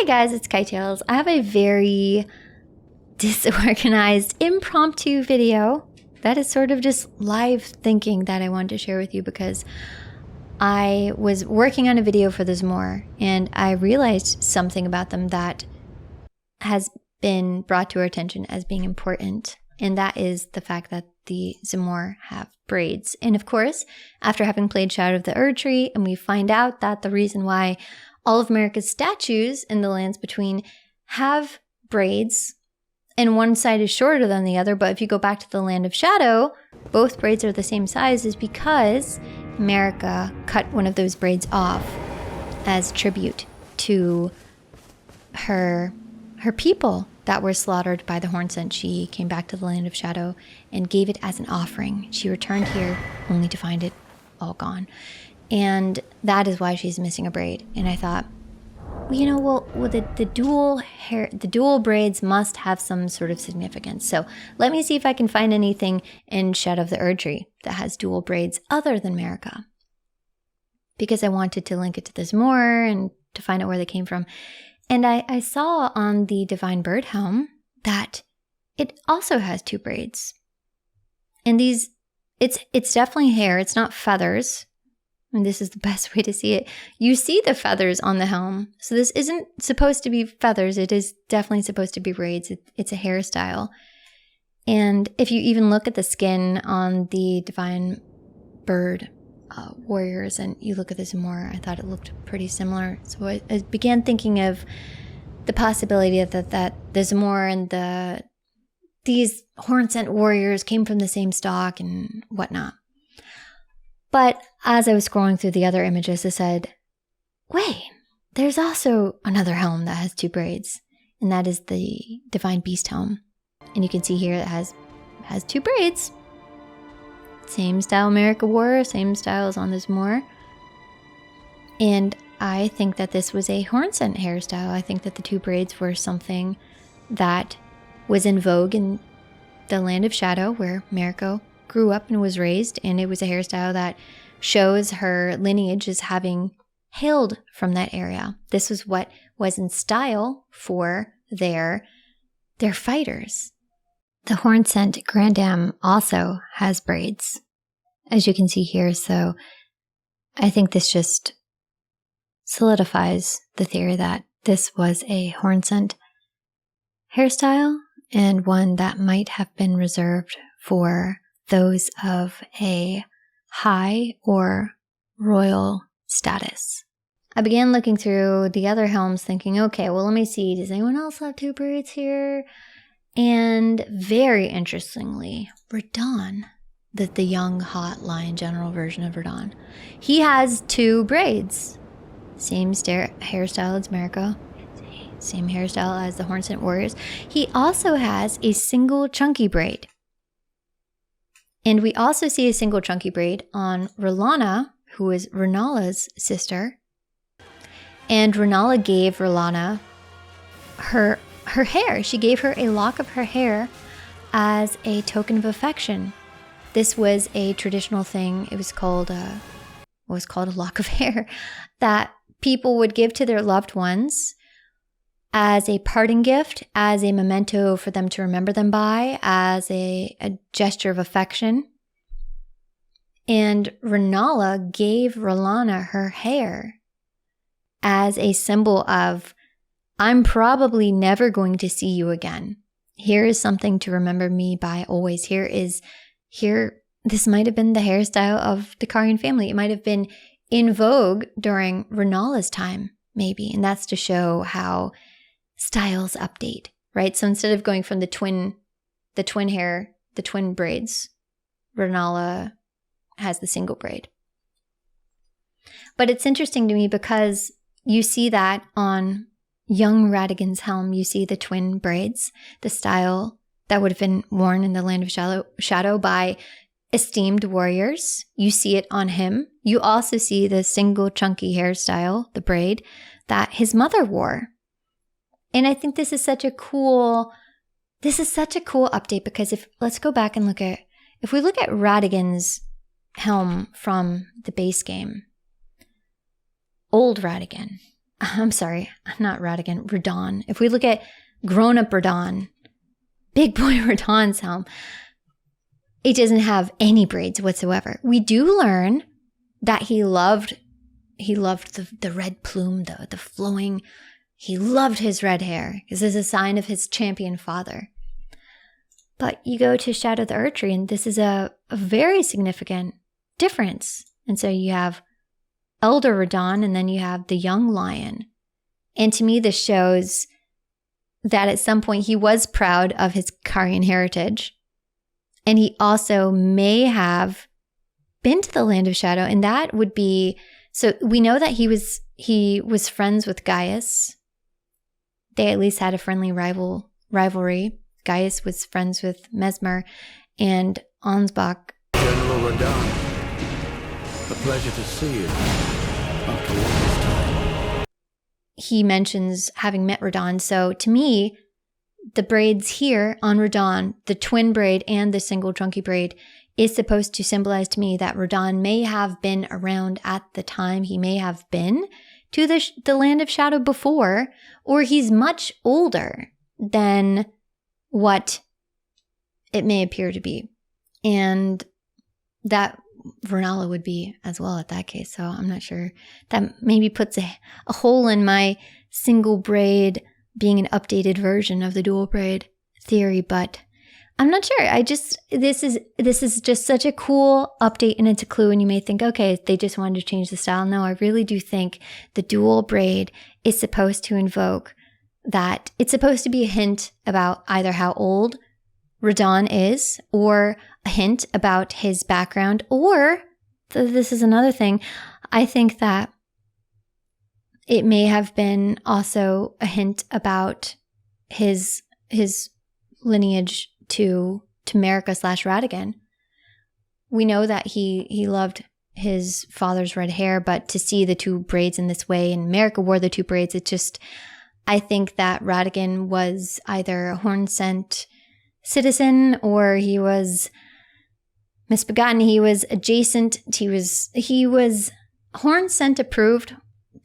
Hey guys, it's Kytails. I have a very disorganized impromptu video that is sort of just live thinking that I wanted to share with you because I was working on a video for the Zamor and I realized something about them that has been brought to our attention as being important, and that is the fact that the Zamor have braids. And of course, after having played Shadow of the Erdtree, and we find out that the reason why all of America's statues in the lands between have braids, and one side is shorter than the other, but if you go back to the Land of Shadow, both braids are the same size, is because America cut one of those braids off as tribute to her people that were slaughtered by the Hornsent. She came back to the Land of Shadow and gave it as an offering. She returned here only to find it all gone. And that is why she's missing a braid. And I thought, the dual braids must have some sort of significance. So let me see if I can find anything in Shadow of the Erdtree that has dual braids other than Marika, because I wanted to link it to this more and to find out where they came from. And I saw on the Divine Bird Helm that it also has two braids. And it's definitely hair. It's not feathers. And this is the best way to see it. You see the feathers on the helm. So this isn't supposed to be feathers. It is definitely supposed to be braids. It's a hairstyle. And if you even look at the skin on the Divine Bird warriors and you look at this more, I thought it looked pretty similar. So I began thinking of the possibility that the Zamor and these Hornsent warriors came from the same stock and whatnot. But as I was scrolling through the other images, I said, wait, there's also another helm that has two braids, and that is the Divine Beast helm. And you can see here it has two braids. Same style America wore, same style as on this Zamor. And I think that this was a Hornsent hairstyle. I think that the two braids were something that was in vogue in the Land of Shadow, where Marika grew up and was raised, and it was a hairstyle that shows her lineage as having hailed from that area. This was what was in style for their fighters. The Hornsent Grandam also has braids, as you can see here, so I think this just solidifies the theory that this was a Hornsent hairstyle and one that might have been reserved for those of a high or royal status. I began looking through the other helms thinking, okay, well, let me see, does anyone else have two braids here? And very interestingly, Radahn, the young, hot lion general version of Radahn, he has two braids. Same hairstyle as Marika, same hairstyle as the Hornsent warriors. He also has a single chunky braid. And we also see a single chunky braid on R'hllana, who is R'hllana's sister. And R'hllana gave R'hllana her hair. She gave her a lock of her hair as a token of affection. This was a traditional thing. It was called a lock of hair that people would give to their loved ones as a parting gift, as a memento for them to remember them by, as a gesture of affection. And R'hllana gave R'hllana her hair as a symbol of, I'm probably never going to see you again. Here is something to remember me by always. This might have been the hairstyle of the Karian family. It might have been in vogue during R'hllana's time, maybe. And that's to show how styles update, right? So instead of going from the twin braids, R'hllana has the single braid. But it's interesting to me because you see that on young Radagon's helm, you see the twin braids, the style that would have been worn in the Land of Shadow by esteemed warriors. You see it on him. You also see the single chunky hairstyle, the braid, that his mother wore. And I think this is such a cool update because let's go back and if we look at Radagon's helm from the base game, old Radagon, I'm sorry, not Radigan, Radon. If we look at grown-up Radon, big boy Radon's helm, it doesn't have any braids whatsoever. We do learn that he loved the red plume, the flowing. He loved his red hair because it's a sign of his champion father. But you go to Shadow the Erdtree, and this is a very significant difference. And so you have Elder Radon, and then you have the young lion. And to me, this shows that at some point he was proud of his Carian heritage. And he also may have been to the Land of Shadow, and that would be, so we know that he was friends with Gaius. They at least had a friendly rivalry. Gaius was friends with Mesmer and Ansbach. General Radon, a pleasure to see you. After all this time. He mentions having met Radon. So to me, the braids here on Radon, the twin braid and the single chunky braid, is supposed to symbolize to me that Radon may have been around at the time. He may have been to the Land of Shadow before, or he's much older than what it may appear to be. And that Vernala would be as well at that case. So I'm not sure. That maybe puts a hole in my single braid being an updated version of the dual braid theory, but I'm not sure. This is just such a cool update, and it's a clue, and you may think, okay, they just wanted to change the style. No, I really do think the dual braid is supposed to invoke that it's supposed to be a hint about either how old Radon is, or a hint about his background, or this is another thing. I think that it may have been also a hint about his lineage to Marika / Radigan. We know that he loved his father's red hair, but to see the two braids in this way, and Marika wore the two braids, it just, I think that Radigan was either a horn-sent citizen, or he was misbegotten. He was adjacent. He was horn-sent approved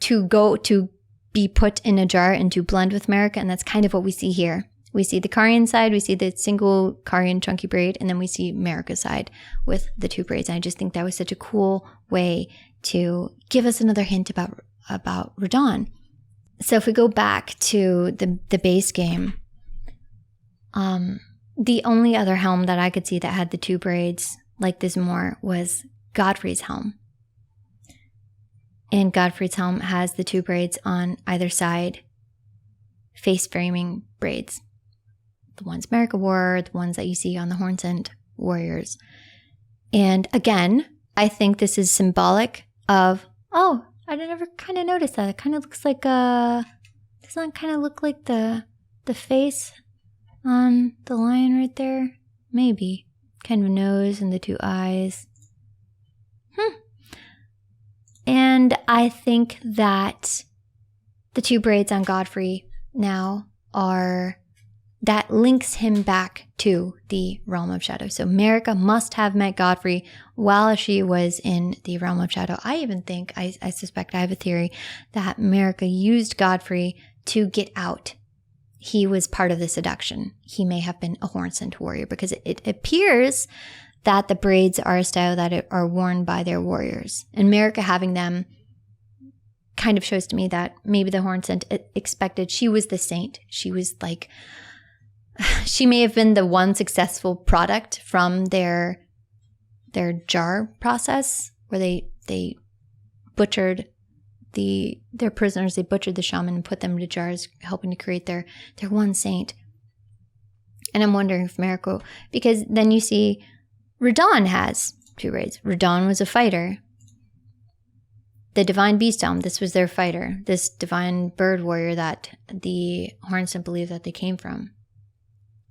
to be put in a jar and to blend with Marika, and that's kind of what we see here. We see the Carian side, we see the single Carian chunky braid, and then we see Marika's side with the two braids. And I just think that was such a cool way to give us another hint about Radon. So if we go back to the base game, the only other helm that I could see that had the two braids like this more was Godfrey's helm. And Godfrey's helm has the two braids on either side, face framing braids. The ones Marika wore, the ones that you see on the Hornsent warriors. And again, I think this is symbolic of, oh, I never kind of noticed that. It kind of looks like doesn't that kind of look like the face on the lion right there? Maybe. Kind of nose and the two eyes. And I think that the two braids on Godfrey now that links him back to the Realm of Shadow. So Marika must have met Godfrey while she was in the Realm of Shadow. I even think, I suspect, I have a theory that Marika used Godfrey to get out. He was part of the seduction. He may have been a Hornsent warrior, because it appears that the braids are a style that are worn by their warriors. And Marika having them kind of shows to me that maybe the Hornsent expected she was the saint. She was like, she may have been the one successful product from their jar process, where they butchered their prisoners. They butchered the shaman and put them into jars, helping to create their one saint. And I'm wondering if Marika, because then you see Radon has two braids. Radon was a fighter. The Divine Beast Helm, this was their fighter. This Divine Bird Warrior that the Hornsent believed that they came from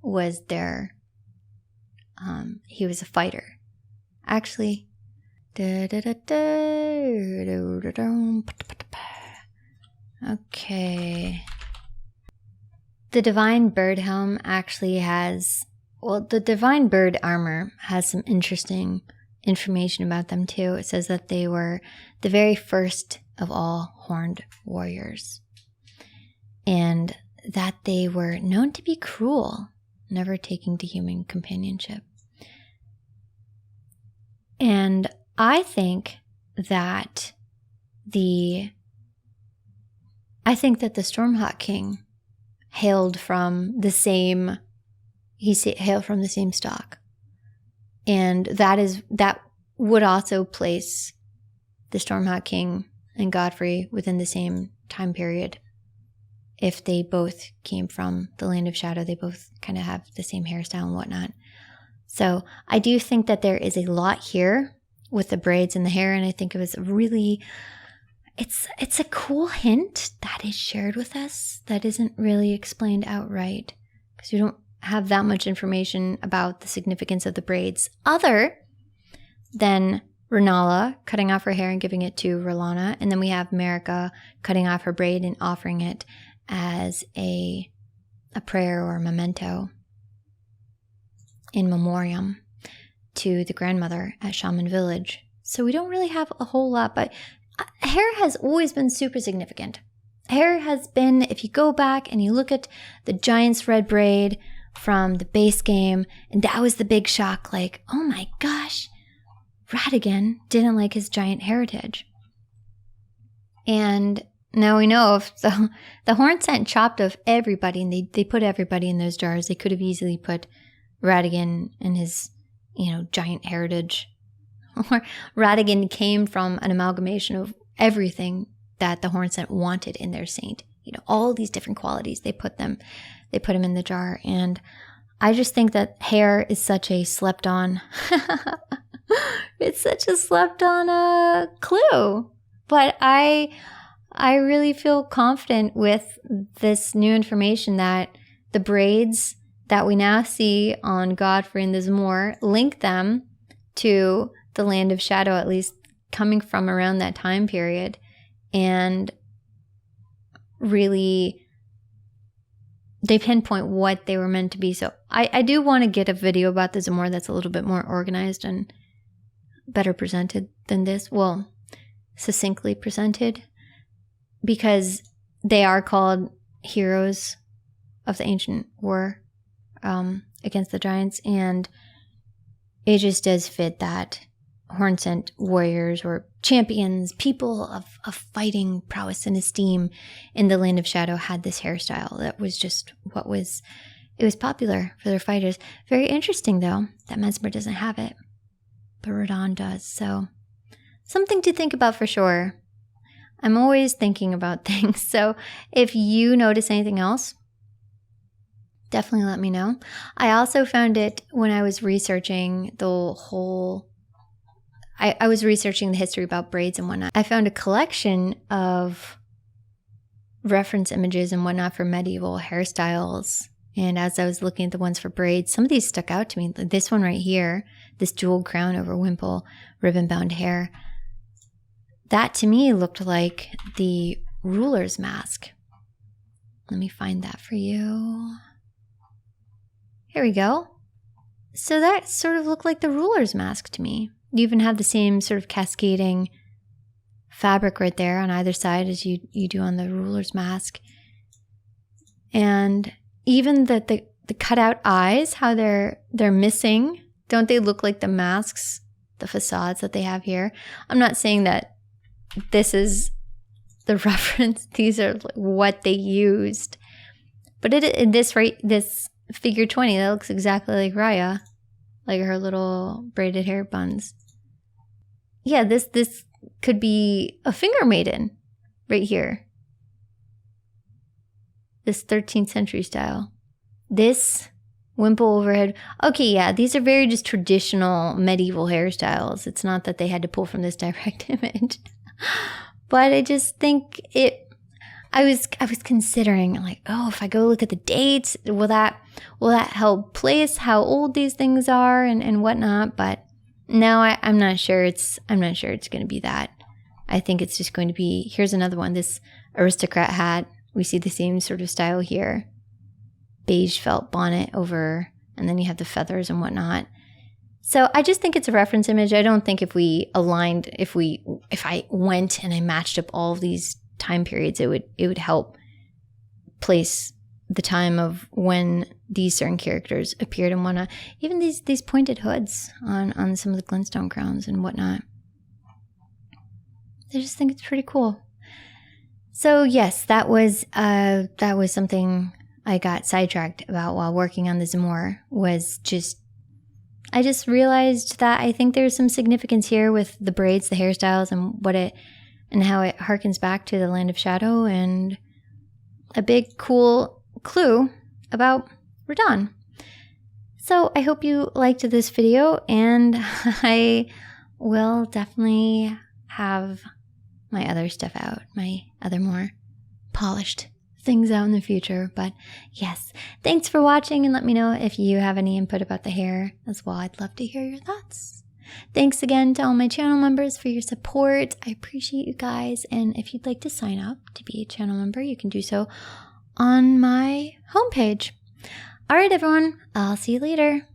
was their, he was a fighter. Actually, okay. The Divine Bird Helm actually has, well, the Divine Bird armor has some interesting information about them too. It says that they were the very first of all horned warriors, and that they were known to be cruel, never taking to human companionship. And I think that the Stormhawk King hailed from the same stock. And that would also place the Stormhawk King and Godfrey within the same time period. If they both came from the Land of Shadow, they both kind of have the same hairstyle and whatnot. So I do think that there is a lot here with the braids and the hair, and I think it was really, it's a cool hint that is shared with us that isn't really explained outright, because we don't have that much information about the significance of the braids other than Renala cutting off her hair and giving it to Rolana, and then we have Marika cutting off her braid and offering it as a prayer or a memento in memoriam to the grandmother at Shaman Village. So we don't really have a whole lot, but hair has always been super significant. Hair has been, if you go back and you look at the Giant's Red braid from the base game, and that was the big shock, like, oh my gosh, Ratigan didn't like his giant heritage. And now we know if the Horn Scent chopped off everybody, and they put everybody in those jars. They could have easily put Ratigan and his, giant heritage. Or Ratigan came from an amalgamation of everything that the Horn Scent wanted in their saint. All these different qualities. They put him in the jar. And I just think that hair is such a slept on it's such a slept on clue. But I really feel confident with this new information that the braids that we now see on Godfrey and the Zamor link them to the Land of Shadow, at least coming from around that time period. And really, they pinpoint what they were meant to be. So I do want to get a video about the Zamor that's a little bit more organized and better presented than this. Well, succinctly presented, because they are called heroes of the ancient war against the giants, and it just does fit that Horn Scent warriors or champions, people of fighting prowess and esteem in the Land of Shadow had this hairstyle. That was just it was popular for their fighters. Very interesting, though, that Mesmer doesn't have it, but Radahn does. So something to think about for sure. I'm always thinking about things. So if you notice anything else, definitely let me know. I also found it when I was researching the whole... I was researching the history about braids and whatnot. I found a collection of reference images and whatnot for medieval hairstyles. And as I was looking at the ones for braids, some of these stuck out to me. This one right here, this jeweled crown over wimple, ribbon-bound hair. That to me looked like the ruler's mask. Let me find that for you. Here we go. So that sort of looked like the ruler's mask to me. You even have the same sort of cascading fabric right there on either side as you do on the ruler's mask. And even the cutout eyes, how they're missing. Don't they look like the masks, the facades that they have here? I'm not saying that this is the reference. These are what they used. But this figure 20, that looks exactly like Raya. Like her little braided hair buns. Yeah, this could be a finger maiden right here. This 13th century style. This wimple overhead. Okay, yeah, these are very just traditional medieval hairstyles. It's not that they had to pull from this direct image. But I just think I was considering, like, oh, if I go look at the dates, will that help place how old these things are and whatnot? But no, I'm not sure. I'm not sure it's going to be that. I think it's just going to be, here's another one, this aristocrat hat. We see the same sort of style here. Beige felt bonnet over, and then you have the feathers and whatnot. So I just think it's a reference image. I don't think if we aligned, if I went and I matched up all of these time periods, it would help place the time of when these certain characters appeared and whatnot. Even these pointed hoods on some of the glintstone crowns and whatnot. I just think it's pretty cool. So yes, that was something I got sidetracked about while working on this more. I just realized that I think there's some significance here with the braids, the hairstyles, and how it harkens back to the Land of Shadow, and a big cool clue about Radahn. So I hope you liked this video, and I will definitely have my other stuff out, my other more polished things out in the future. But yes, thanks for watching, and let me know if you have any input about the hair as well. I'd love to hear your thoughts. Thanks again to all my channel members for your support. I appreciate you guys, and if you'd like to sign up to be a channel member, you can do so on my homepage. All right, everyone, I'll see you later.